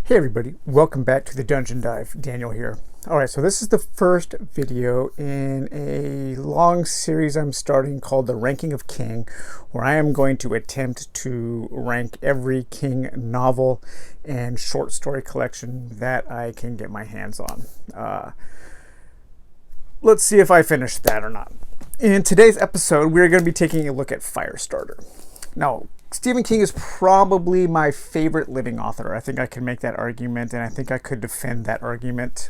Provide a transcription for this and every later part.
Hey everybody, welcome back to the Dungeon Dive. Daniel here. Alright, so this is the first video in a long series I'm starting called The Ranking of King, where I am going to attempt to rank every King novel and short story collection that I can get my hands on. Let's see if I finish that or not. In today's episode, we're going to be taking a look at Firestarter. Now, Stephen King is probably my favorite living author. I think I can make that argument, and I think I could defend that argument.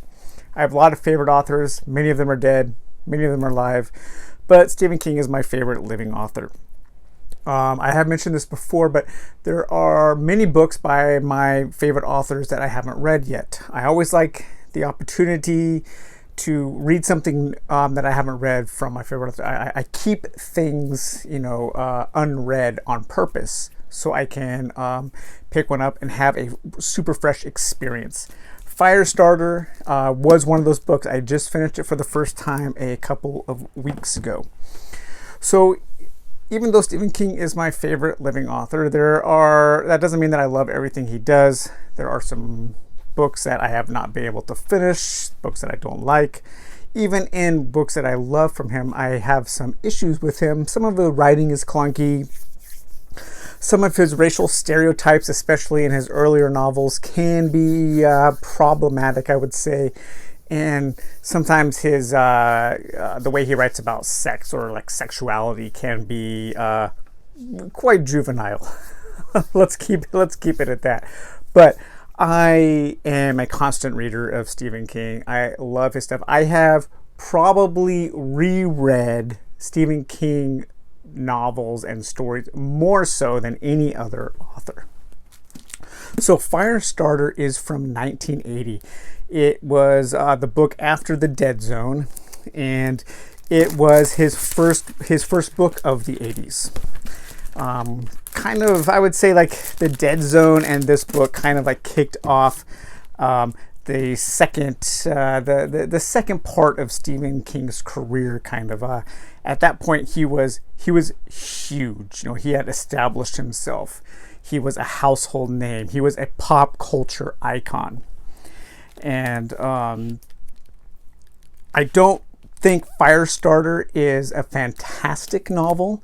I have a lot of favorite authors. Many of them are dead. Many of them are alive. But Stephen King is my favorite living author. I have mentioned this before, but there are many books by my favorite authors that I haven't read yet. I always like the opportunity to read something that I haven't read from my favorite author. I keep things, unread on purpose so I can pick one up and have a super fresh experience. Firestarter was one of those books. I just finished it for the first time a couple of weeks ago. So even though Stephen King is my favorite living author, that doesn't mean that I love everything he does. There are some books that I have not been able to finish, books that I don't like. Even in books that I love from him, I have some issues with him. Some of the writing is clunky. Some of his racial stereotypes, especially in his earlier novels, can be problematic, I would say. And sometimes his the way he writes about sex or like sexuality can be quite juvenile. Let's keep it at that. But I am a constant reader of Stephen King. I love his stuff. I have probably reread Stephen King novels and stories more so than any other author. So Firestarter is from 1980. It was the book after The Dead Zone, and it was his first book of the 80s. Kind of, I would say, like The Dead Zone and this book kind of like kicked off the second part of Stephen King's career. Kind of at that point he was huge. He had established himself. He was a household name. He was a pop culture icon. And I don't think Firestarter is a fantastic novel.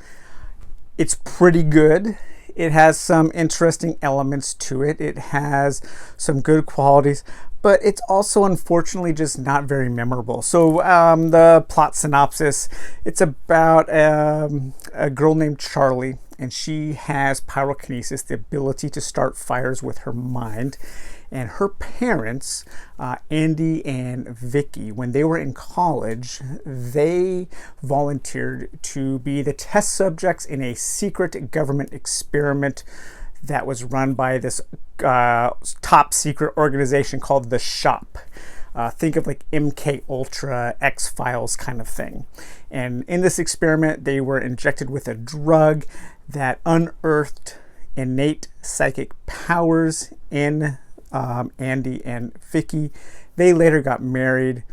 It's pretty good. It has some interesting elements to it. It has some good qualities, but it's also unfortunately just not very memorable. So the plot synopsis, it's about a girl named Charlie, and she has pyrokinesis, the ability to start fires with her mind. And her parents, Andy and Vicky, when they were in college, they volunteered to be the test subjects in a secret government experiment that was run by this top secret organization called the Shop. Think of like MK Ultra, X-Files kind of thing. And in this experiment, they were injected with a drug that unearthed innate psychic powers in Andy and Vicky. They later got married,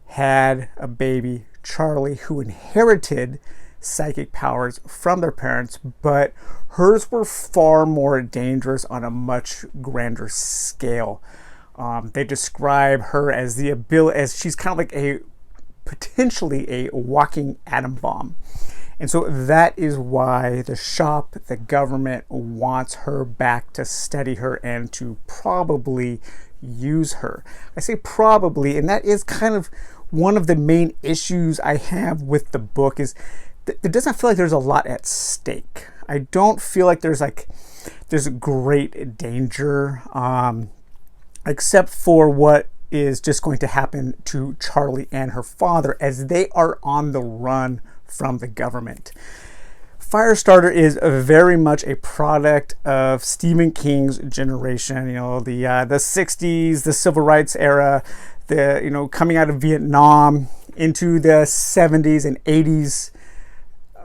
had a baby, Charlie, who inherited psychic powers from their parents, but hers were far more dangerous on a much grander scale. They describe her as as she's kind of like potentially a walking atom bomb. And so that is why the Shop, the government, wants her back to study her and to probably use her. I say probably, and that is kind of one of the main issues I have with the book is that it doesn't feel like there's a lot at stake. I don't feel like there's great danger, except for what is just going to happen to Charlie and her father as they are on the run from the government. Firestarter is very much a product of Stephen King's generation. The 60s, the civil rights era, coming out of Vietnam into the 70s and 80s,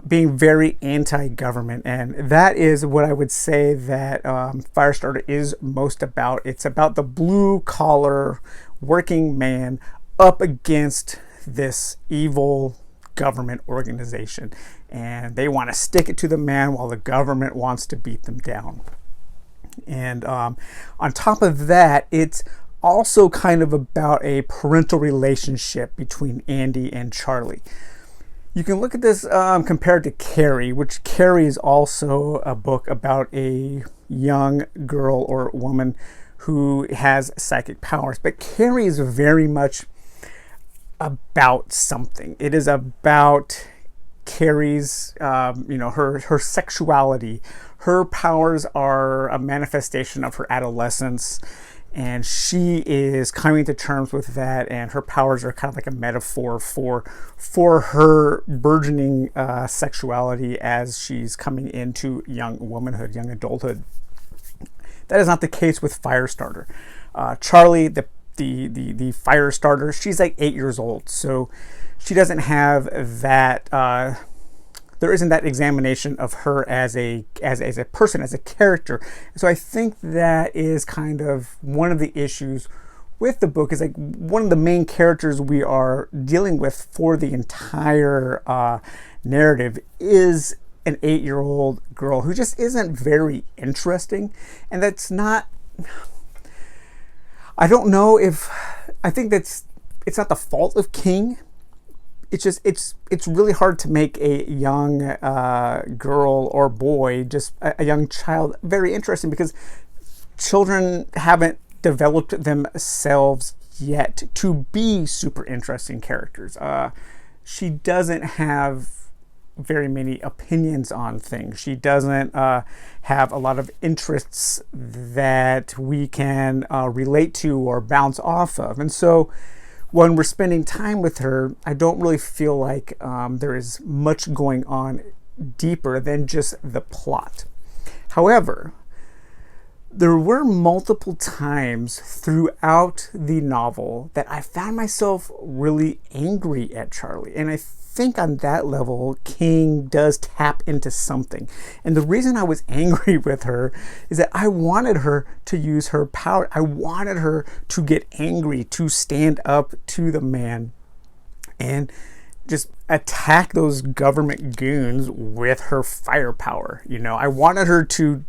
being very anti-government. And that is what I would say that Firestarter is most about. It's about the blue-collar working man up against this evil government organization, and they want to stick it to the man while the government wants to beat them down. And on top of that, it's also kind of about a parental relationship between Andy and Charlie. You can look at this compared to Carrie, which Carrie is also a book about a young girl or woman who has psychic powers. But Carrie is very much about something. It is about Carrie's, her sexuality. Her powers are a manifestation of her adolescence, and she is coming to terms with that, and her powers are kind of like a metaphor for her burgeoning sexuality as she's coming into young womanhood, young adulthood. That is not the case with Firestarter. Charlie, the Firestarter, she's like 8 years old, so she doesn't have that. There isn't that examination of her as a person, as a character. So I think that is kind of one of the issues with the book. Is like one of the main characters we are dealing with for the entire narrative is an 8-year-old girl who just isn't very interesting, and that's not. I don't know if I think it's not the fault of King. It's just it's really hard to make a young girl or boy, just a young child, very interesting, because children haven't developed themselves yet to be super interesting characters. She doesn't have very many opinions on things. She doesn't have a lot of interests that we can relate to or bounce off of. And so when we're spending time with her, I don't really feel like there is much going on deeper than just the plot. However, there were multiple times throughout the novel that I found myself really angry at Charlie. And I think on that level, King does tap into something. And the reason I was angry with her is that I wanted her to use her power. I wanted her to get angry, to stand up to the man and just attack those government goons with her firepower. I wanted her to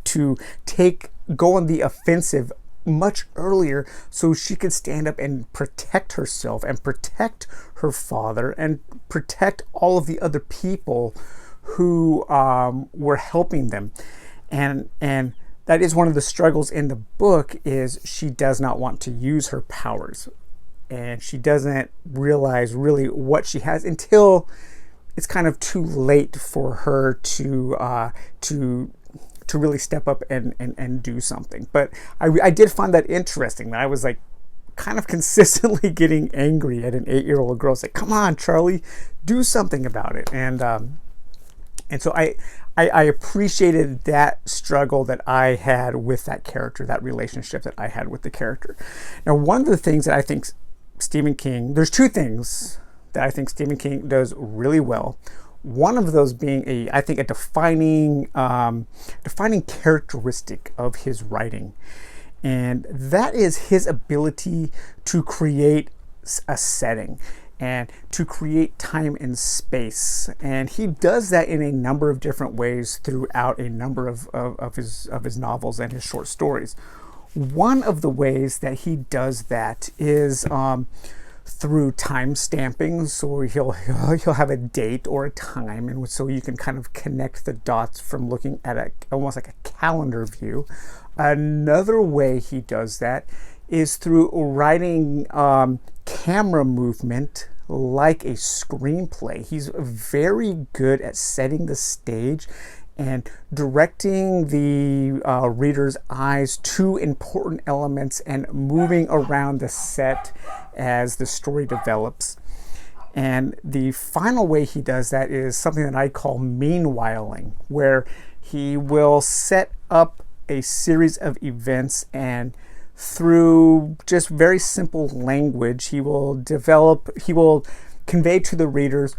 go on the offensive much earlier so she could stand up and protect herself and protect her father and protect all of the other people who were helping them. And that is one of the struggles in the book, is she does not want to use her powers, and she doesn't realize really what she has until it's kind of too late for her to really step up and do something. But I did find that interesting, that I was like kind of consistently getting angry at an 8-year-old girl. It's like, come on, Charlie, do something about it. And so I appreciated that struggle that I had with that character, that relationship that I had with the character. Now, one of the things that I think Stephen King, there's two things that I think Stephen King does really well. One of those being I think a defining characteristic of his writing, and that is his ability to create a setting and to create time and space. And he does that in a number of different ways throughout a number of his novels and his short stories. One of the ways that he does that is through time stamping. So he'll have a date or a time, and so you can kind of connect the dots from looking at almost like a calendar view. Another way he does that is through writing camera movement like a screenplay. He's very good at setting the stage and directing the reader's eyes to important elements and moving around the set as the story develops. And the final way he does that is something that I call meanwhiling, where he will set up a series of events, and through just very simple language, he will convey to the readers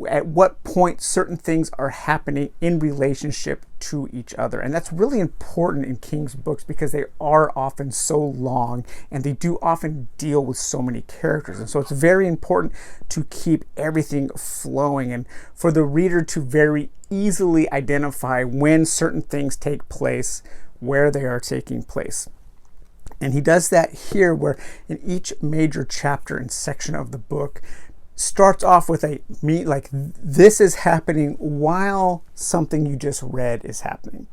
at what point certain things are happening in relationship to each other. And that's really important in King's books because they are often so long and they do often deal with so many characters. And so it's very important to keep everything flowing and for the reader to very easily identify when certain things take place where they are taking place. And he does that here, where in each major chapter and section of the book starts off with like this is happening while something you just read is happening.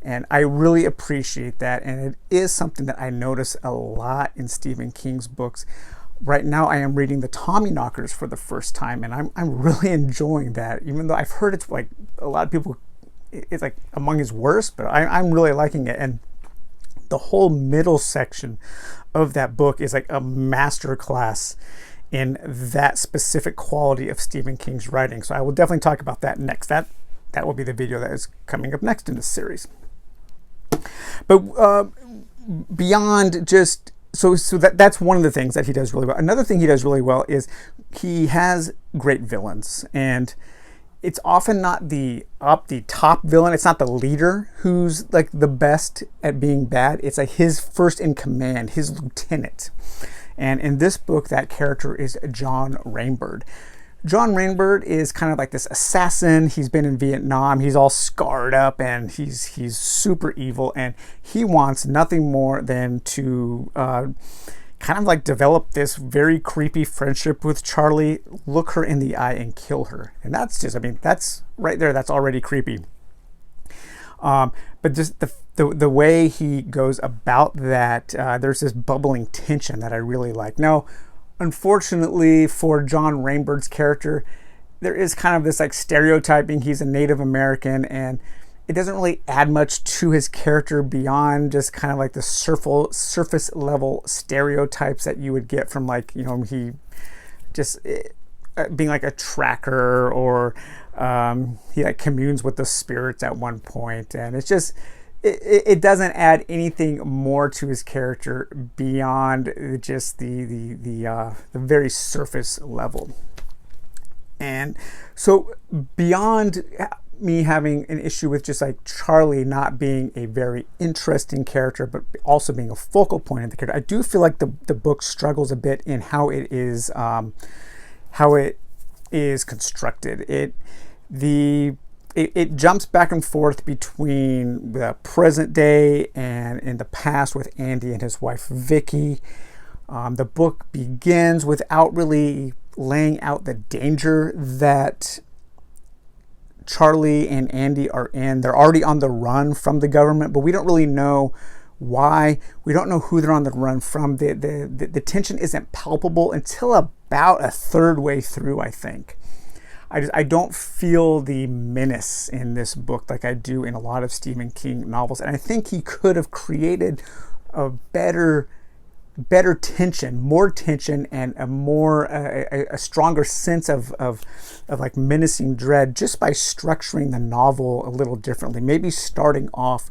And I really appreciate that, and it is something that I notice a lot in Stephen King's books. Right now I am reading the Tommyknockers for the first time, and I'm really enjoying that, even though I've heard it's like a lot of people, it's like among his worst, but I'm really liking it. And the whole middle section of that book is like a master class in that specific quality of Stephen King's writing. So I will definitely talk about that next. That will be the video that is coming up next in this series. But beyond just so that's one of the things that he does really well. Another thing he does really well is he has great villains, and it's often not the top villain. It's not the leader who's like the best at being bad. It's like his first in command, his lieutenant. And in this book, that character is John Rainbird. John Rainbird is kind of like this assassin. He's been in Vietnam. He's all scarred up, and he's super evil, and he wants nothing more than to kind of like develop this very creepy friendship with Charlie, look her in the eye and kill her. And that's just, I mean, that's right there, that's already creepy. But just the way he goes about that, there's this bubbling tension that I really like. Now, unfortunately for John Rainbird's character, there is kind of this like stereotyping. He's a Native American, and it doesn't really add much to his character beyond just kind of like the surface level stereotypes that you would get from, like, you know, he just being like a tracker, or he like communes with the spirits at one point, and it's just it doesn't add anything more to his character beyond just the very surface level. And so beyond me having an issue with just like Charlie not being a very interesting character, but also being a focal point of the character, I do feel like the book struggles a bit in how it is constructed. It jumps back and forth between the present day and in the past with Andy and his wife Vicky. The book begins without really laying out the danger that Charlie and Andy are in. They're already on the run from the government, but we don't really know why. We don't know who they're on the run from. The tension isn't palpable until about a third way through, I think. I don't feel the menace in this book like I do in a lot of Stephen King novels, and I think he could have created a better tension, more tension, and a stronger sense of like menacing dread just by structuring the novel a little differently. Maybe starting off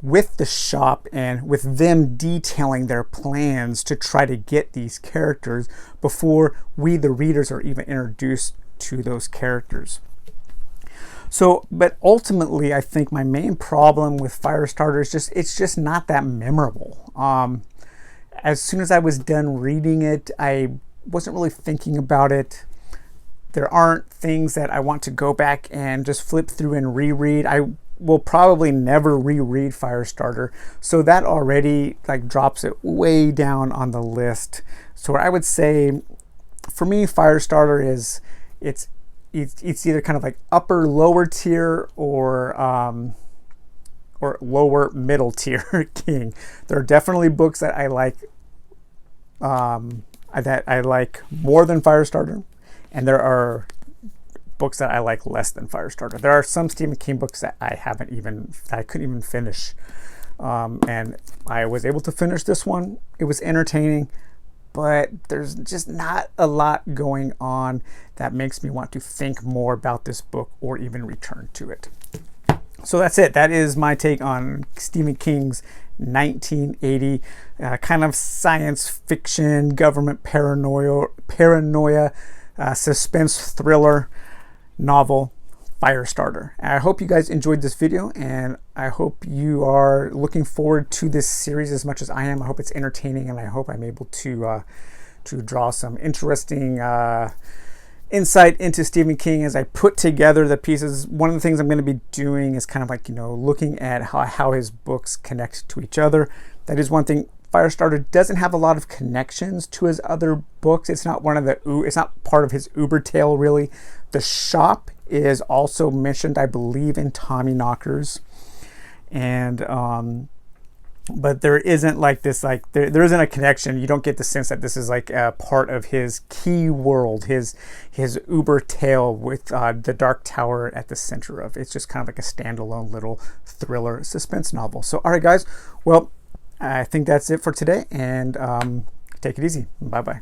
with the shop and with them detailing their plans to try to get these characters before we, the readers, are even introduced to those characters. So, but ultimately, I think my main problem with Firestarter is it's just not that memorable. As soon as I was done reading it, I wasn't really thinking about it. There aren't things that I want to go back and just flip through and reread. I will probably never reread Firestarter, so that already like drops it way down on the list. So I would say, for me, Firestarter is it's either kind of like upper lower tier or lower middle tier King. There are definitely books that I like more than Firestarter, and there are books that I like less than Firestarter. There are some Stephen King books that I couldn't even finish, and I was able to finish this one. It was entertaining, but there's just not a lot going on that makes me want to think more about this book or even return to it. So that's it. That is my take on Stephen King's 1980 kind of science fiction, government paranoia suspense thriller novel, Firestarter. I hope you guys enjoyed this video, and I hope you are looking forward to this series as much as I am. I hope it's entertaining, and I hope I'm able to draw some interesting insight into Stephen King as I put together the pieces. One of the things I'm going to be doing is kind of like, looking at how his books connect to each other. That is one thing. Firestarter doesn't have a lot of connections to his other books. It's not it's not part of his Uber tale, really. The Shop is also mentioned, I believe, in Tommy Knockers. And but there isn't like this, like there isn't a connection. You don't get the sense that this is like a part of his key world, his Uber tale with the Dark Tower at the center of it. It's just kind of like a standalone little thriller suspense novel. So, all right, guys. Well, I think that's it for today, and take it easy. Bye-bye.